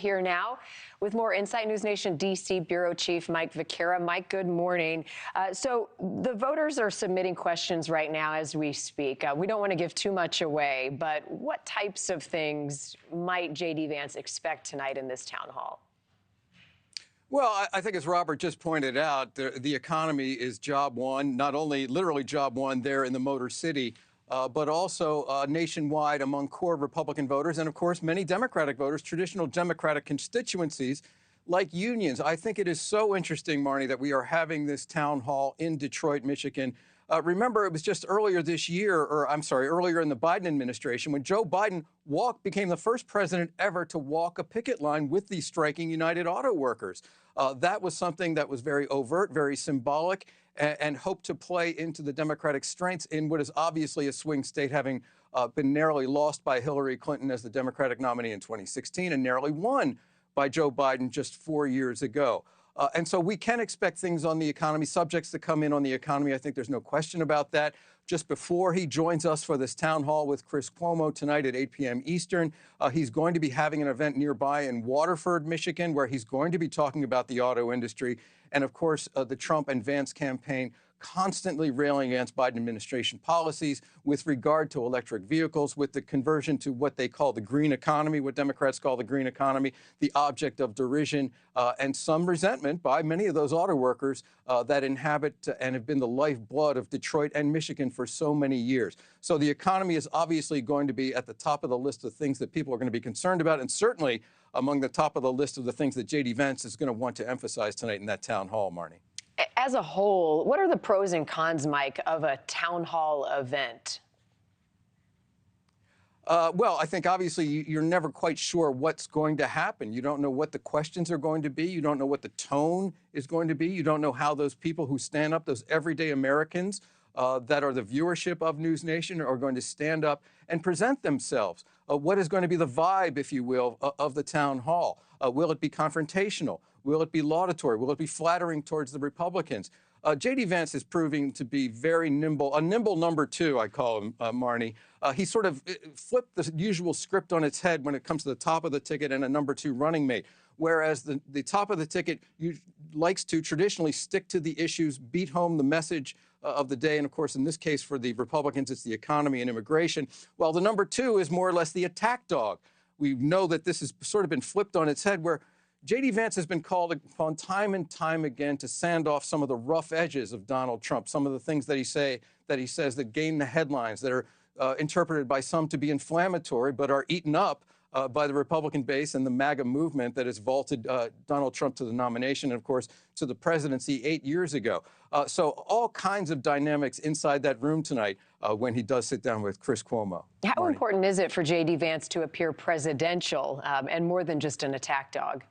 here now with more Insight News Nation D.C. Bureau Chief Mike Viqueira. Mike, good morning. So the voters are submitting questions right now as we speak. We don't want to give too much away, but what types of things might JD Vance expect tonight in this town hall? Well, I think as Robert just pointed out, the economy is job one, not only literally job one there in the Motor City, but also nationwide among core Republican voters and, of course, many Democratic voters, traditional Democratic constituencies like unions. I think it is so interesting, Marni, that we are having this town hall in Detroit, Michigan. Remember, it was just earlier this year, or I'm sorry, earlier in the Biden administration, when Joe Biden became the first president ever to walk a picket line with the striking United Auto Workers. That was something that was very overt, very symbolic, and hoped to play into the Democratic strengths in what is obviously a swing state, having been narrowly lost by Hillary Clinton as the Democratic nominee in 2016 and narrowly won by Joe Biden just 4 years ago. And so we can expect things on the economy, subjects to come in on the economy. I think there's no question about that. Just before he joins us for this town hall with Chris Cuomo tonight at 8 p.m. Eastern, he's going to be having an event nearby in Waterford, Michigan, where he's going to be talking about the auto industry. And of course, the Trump and Vance campaign constantly railing against Biden administration policies with regard to electric vehicles, with the conversion to what they call the green economy, what Democrats call the green economy, the object of derision and some resentment by many of those auto workers that inhabit and have been the lifeblood of Detroit and Michigan for so many years. So the economy is obviously going to be at the top of the list of things that people are going to be concerned about, and certainly among the top of the list of the things that JD Vance is going to want to emphasize tonight in that town hall, Marni. As a whole, what are the pros and cons, Mike, of a town hall event? Well, I think obviously you're never quite sure what's going to happen. You don't know what the questions are going to be. You don't know what the tone is going to be. You don't know how those people who stand up, those everyday Americans that are the viewership of News Nation, are going to stand up and present themselves. What is going to be the vibe, if you will, of the town hall? Will it be confrontational? Will it be laudatory? Will it be flattering towards the Republicans? JD Vance is proving to be very nimble, a nimble number two, I call him, Marni. He sort of flipped the usual script on its head when it comes to the top of the ticket and a number two running mate, whereas the top of the ticket likes to traditionally stick to the issues, beat home the message of the day. And of course, in this case, for the Republicans, it's the economy and immigration, while the number two is more or less the attack dog. We know that this has sort of been flipped on its head, where JD Vance has been called upon time and time again to sand off some of the rough edges of Donald Trump, some of the things that he says that gain the headlines, that are interpreted by some to be inflammatory, but are eaten up by the Republican base and the MAGA movement that has vaulted Donald Trump to the nomination and, of course, to the presidency 8 years ago. So all kinds of dynamics inside that room tonight when he does sit down with Chris Cuomo. How Marni. important is it for JD Vance to appear presidential and more than just an attack dog?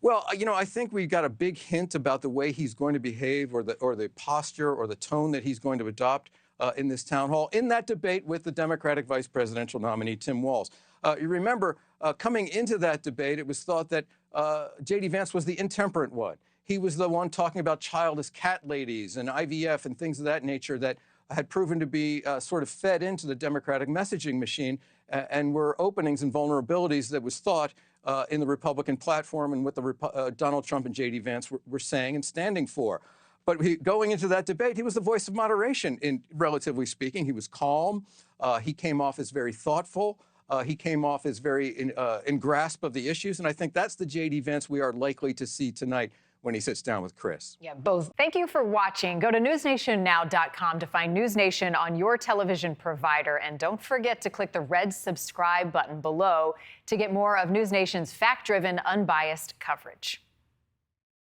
Well, you know, I think we got a big hint about the way he's going to behave, or the posture or the tone that he's going to adopt in this town hall in that debate with the Democratic vice presidential nominee, Tim Walz. You remember coming into that debate, it was thought that JD Vance was the intemperate one. He was the one talking about childless cat ladies and IVF and things of that nature that had proven to be sort of fed into the Democratic messaging machine and were openings and vulnerabilities that was thought in the Republican platform and what Donald Trump and JD Vance were saying and standing for. But going into that debate, he was the voice of moderation, relatively speaking. He was calm. He came off as very thoughtful. He came off as very in grasp of the issues. And I think that's the JD Vance we are likely to see tonight when he sits down with Chris. Yeah, both. Thank you for watching. Go to newsnationnow.com to find News Nation on your television provider. And don't forget to click the red subscribe button below to get more of News Nation's fact-driven, unbiased coverage.